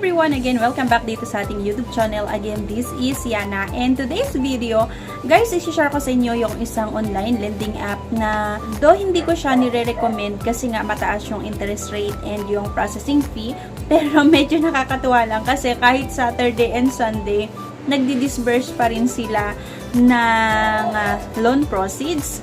everyone! Again, welcome back dito sa ating YouTube channel. Again, this is Yana. And today's video, guys, isi-share ko sa inyo yung isang online lending app na though hindi ko siya nire-recommend kasi nga mataas yung interest rate and yung processing fee, pero medyo nakakatuwa lang kasi kahit Saturday and Sunday, nagdi-disburse pa rin sila ng loan proceeds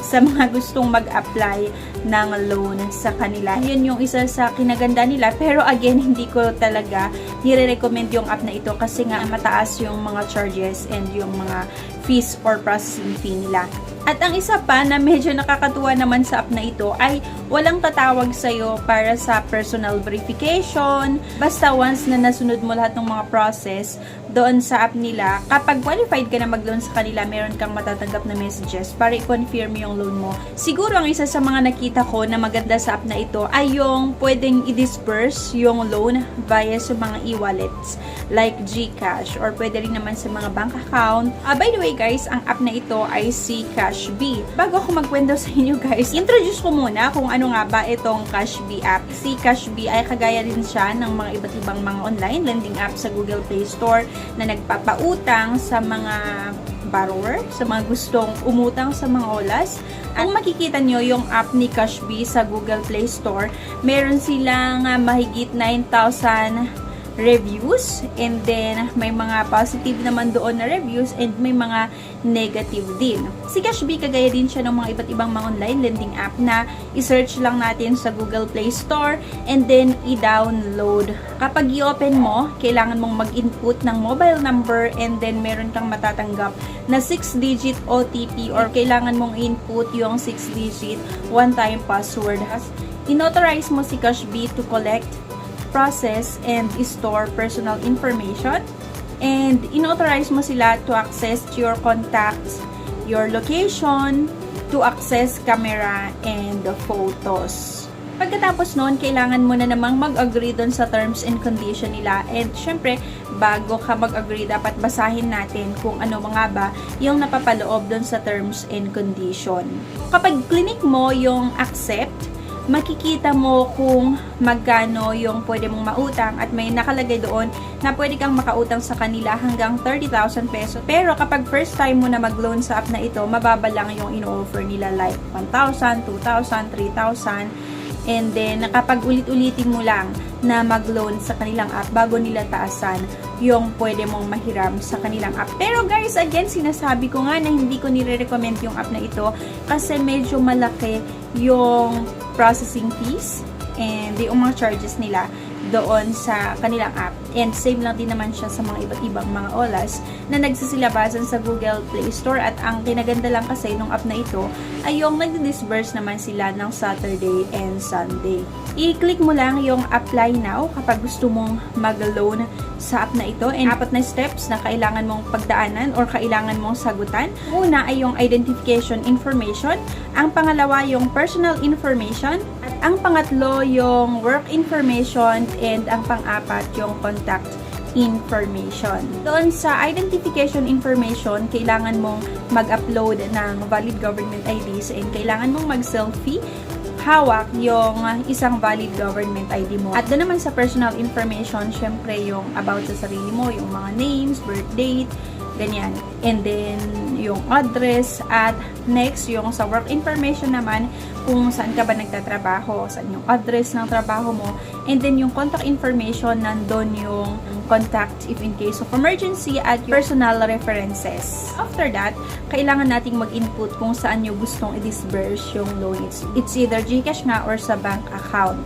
sa mga gustong mag-apply ng loan sa kanila. Yun yung isa sa kinaganda nila. Pero again, hindi ko talaga nire-recommend yung app na ito kasi nga mataas yung mga charges and yung mga fees or processing fee nila. At ang isa pa na medyo nakakatuwa naman sa app na ito ay walang tatawag sa'yo para sa personal verification. Basta once na nasunod mo lahat ng mga process doon sa app nila, kapag qualified ka na mag-loan sa kanila, meron kang matatanggap na messages para i-confirm yung loan mo. Siguro ang isa sa mga nakita ko na maganda sa app na ito ay yung pwedeng i-disburse yung loan via sa mga e-wallets like GCash or pwede rin naman sa mga bank account. By the way guys, ang app na ito ay si Cashbee. Bago ako magkwento sa inyo guys, introduce ko muna kung ano nga ba itong Cashbee app. Si Cashbee ay kagaya din siya ng mga iba't ibang mga online lending app sa Google Play Store na nagpapautang sa mga borrower, sa mga gustong umutang sa mga olas. Kung makikita nyo yung app ni Cashbee sa Google Play Store, meron silang mahigit 9,000 reviews, and then may mga positive naman doon na reviews and may mga negative din. Si Cashbee kagaya din siya ng mga iba't ibang mga online lending app na i-search lang natin sa Google Play Store and then i-download. Kapag i-open mo, kailangan mong mag-input ng mobile number and then meron kang matatanggap na 6-digit OTP or kailangan mong input yung 6-digit one-time password. In-authorize mo si Cashbee to collect, process, and store personal information, and in-authorize mo sila to access your contacts, your location, to access camera and photos. Pagkatapos noon, kailangan mo na namang mag-agree doon sa terms and condition nila, and syempre, bago ka mag-agree, dapat basahin natin kung ano mga ba yung napapaloob doon sa terms and condition. Kapag click mo yung accept, makikita mo kung magkano yung pwede mong mautang at may nakalagay doon na pwede kang makautang sa kanila hanggang 30,000 pesos. Pero kapag first time mo na mag-loan sa app na ito, mababa lang yung ino-offer nila like 1,000, 2,000, 3,000. And then, kapag ulit-ulitin mo lang na mag-loan sa kanilang app bago nila taasan yung pwede mong mahiram sa kanilang app. Pero guys, again, sinasabi ko nga na hindi ko nire-recommend yung app na ito kasi medyo malaki yung processing fees and yung mga charges nila doon sa kanilang app. And same lang din naman siya sa mga iba't ibang mga olas na nagsisilabasan sa Google Play Store. At ang kinaganda lang kasi nung app na ito ay yung nagdi-disburse naman sila ng Saturday and Sunday. I-click mo lang yung apply now kapag gusto mong mag-loan sa app na ito. And 4 na steps na kailangan mong pagdaanan or kailangan mong sagutan. Una ay yung identification information. Ang pangalawa yung personal information. At ang pangatlo yung work information. And ang pang-apat yung contact information. Doon sa identification information, kailangan mong mag-upload ng valid government IDs and kailangan mong mag-selfie hawak yung isang valid government ID mo. At doon naman sa personal information, syempre yung about sa sarili mo, yung mga names, birth date, ganyan. And then, yung address. At next, yung sa work information naman, kung saan ka ba nagtatrabaho, saan yung address ng trabaho mo. And then, yung contact information, nandun yung contact if in case of emergency at your personal references. After that, kailangan nating mag-input kung saan nyo gustong i-disburse yung loan. It's either GCash nga or sa bank account.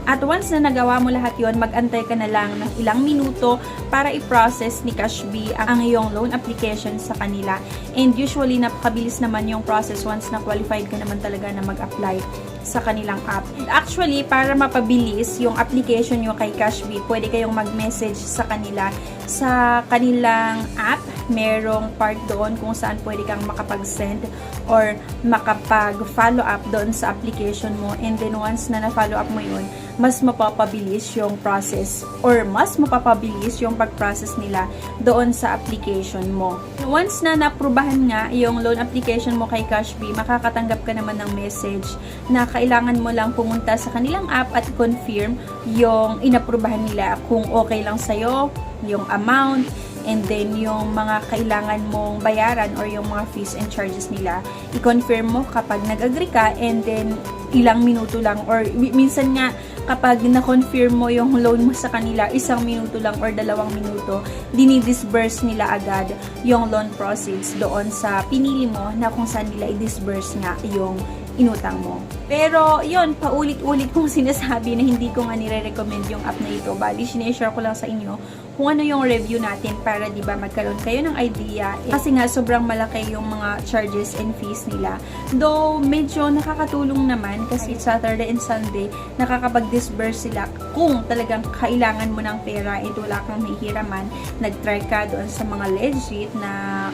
At once na nagawa mo lahat yon, mag-antay ka na lang ng ilang minuto para i-process ni Cashbee ang iyong loan application sa kanila. And usually, napakabilis naman yung process once na qualified ka naman talaga na mag-apply sa kanilang app. Actually, para mapabilis yung application nyo kay Cashbee, pwede kayong mag-message sa kanila sa kanilang app. Merong part doon kung saan pwede kang makapag-send or makapag-follow up doon sa application mo. And then once na na-follow up mo yun, mas mapapabilis yung process or mas mapapabilis yung pag-process nila doon sa application mo. Once na naaprubahan nga yung loan application mo kay Cashbee, makakatanggap ka naman ng message na kailangan mo lang pumunta sa kanilang app at confirm yung inaprubahan nila kung okay lang sa'yo, yung amount, and then yung mga kailangan mong bayaran or yung mga fees and charges nila, i-confirm mo kapag nag-agree ka, and then ilang minuto lang or minsan nga kapag na-confirm mo yung loan mo sa kanila, 1 minuto lang or 2 minuto, dinidisburse nila agad yung loan proceeds doon sa pinili mo na kung saan nila i-disburse nga yung inutang mo. Pero, yun, paulit-ulit kong sinasabi na hindi ko nga nire-recommend yung app na ito. Bali, sineshare ko lang sa inyo kung ano yung review natin para, di ba, magkaroon kayo ng idea. Kasi nga, sobrang malaki yung mga charges and fees nila. Though, medyo nakakatulong naman kasi Saturday and Sunday, nakakapag-disburse sila kung talagang kailangan mo ng pera at wala kang mahihiraman. Nag-try ka doon sa mga legit na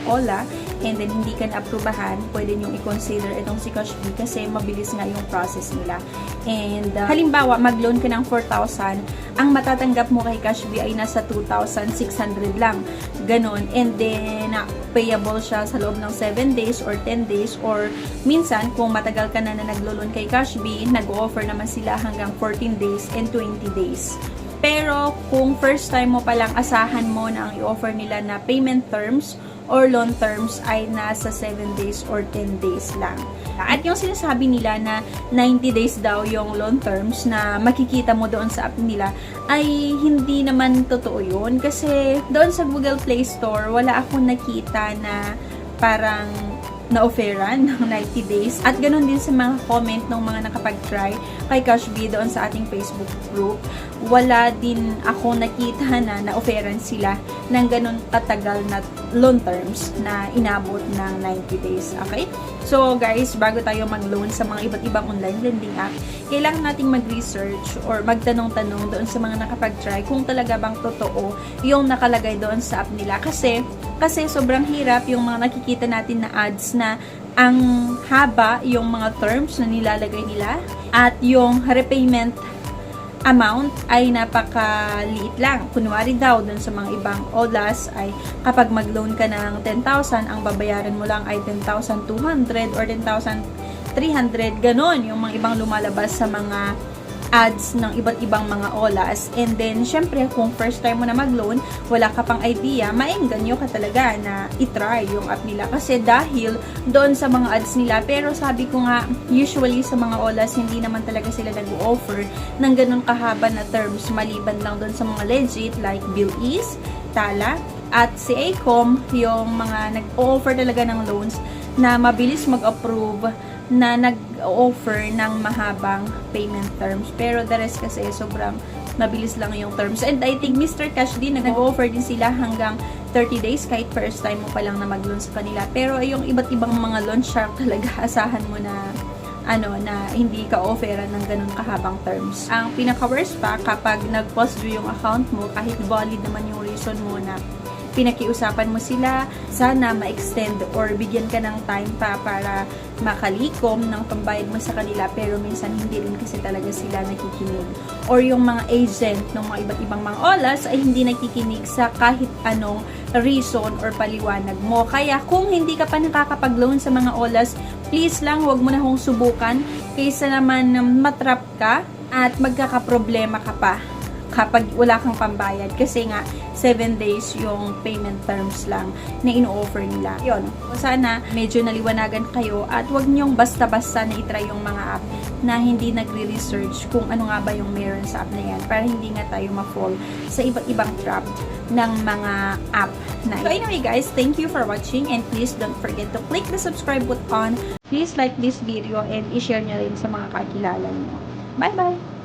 OLA and then hindi ka na-aprubahan, pwede nyo i-consider itong si Cashbee kasi mabilis nga yung process nila. And halimbawa, mag-loan ka ng 4,000, ang matatanggap mo kay Cashbee ay nasa 2,600 lang. Ganon. And then, payable siya sa loob ng 7 days or 10 days or minsan, kung matagal ka na naglo-loan kay Cashbee, nag-offer naman sila hanggang 14 days and 20 days. Pero, kung first time mo palang, asahan mo na ang i-offer nila na payment terms or loan terms ay nasa 7 days or 10 days lang. At yung sinasabi nila na 90 days daw yung loan terms na makikita mo doon sa app nila ay hindi naman totoo yun. Kasi doon sa Google Play Store, wala akong nakita na parang na-offeran ng 90 days. At ganun din sa mga comment ng mga nakapag-try kay Cashbee doon sa ating Facebook group. Wala din ako nakita na na-offeran sila ng ganun katagal na loan terms na inabot ng 90 days. Okay? So guys, bago tayo mag-loan sa mga iba't ibang online lending app, kailangan nating mag-research or magtanong-tanong doon sa mga nakapag-try kung talaga bang totoo yung nakalagay doon sa app nila. Kasi sobrang hirap yung mga nakikita natin na ads na ang haba yung mga terms na nilalagay nila at yung repayment amount ay napakaliit lang. Kunwari daw dun sa mga ibang OLAs ay kapag mag-loan ka ng 10,000, ang babayaran mo lang ay 10,200 or 10,300. Ganon yung mga ibang lumalabas sa mga ads ng iba't ibang mga OLAs. And then, syempre, kung first time mo na mag-loan, wala ka pang idea, maengganyo ka talaga na itry yung app nila. Kasi dahil doon sa mga ads nila, pero sabi ko nga, usually sa mga OLAs, hindi naman talaga sila nag-offer ng ganun kahaba na terms, maliban lang doon sa mga legit like BillEase, Tala, at si Acom, yung mga nag-offer talaga ng loans na mabilis mag-approve, na nag-offer ng mahabang payment terms. Pero the rest kasi sobrang mabilis lang yung terms. And I think Mr. Cash din, nag-offer din sila hanggang 30 days kahit first time mo pa lang na mag-loan sa kanila. Pero yung iba't ibang mga loan shark talaga, asahan mo na na hindi ka offeran ng ganun kahabang terms. Ang pinaka-worst pa, kapag nag-pause yung account mo, kahit valid naman yung reason mo na pinakiusapan mo sila, sana ma-extend or bigyan ka ng time pa para makalikom ng pambayad mo sa kanila, pero minsan hindi rin kasi talaga sila nakikinig. Or yung mga agent ng mga iba't ibang mga OLAs ay hindi nakikinig sa kahit anong reason or paliwanag mo. Kaya kung hindi ka pa nakakapag-loan sa mga OLAs, please lang, huwag mo na hong subukan kaysa naman matrap ka at magkakaproblema ka pa kapag wala kang pambayad. Kasi nga, 7 days yung payment terms lang na ino-offer nila. Yun. Sana medyo naliwanagan kayo at wag niyong basta-basta na itry yung mga app na hindi nagre-research kung ano nga ba yung meron sa app na yan para hindi nga tayo ma-fall sa iba't ibang trap ng mga app na. So anyway guys, thank you for watching and please don't forget to click the subscribe button. Please like this video and i-share nyo rin sa mga kakilala niyo. Bye-bye!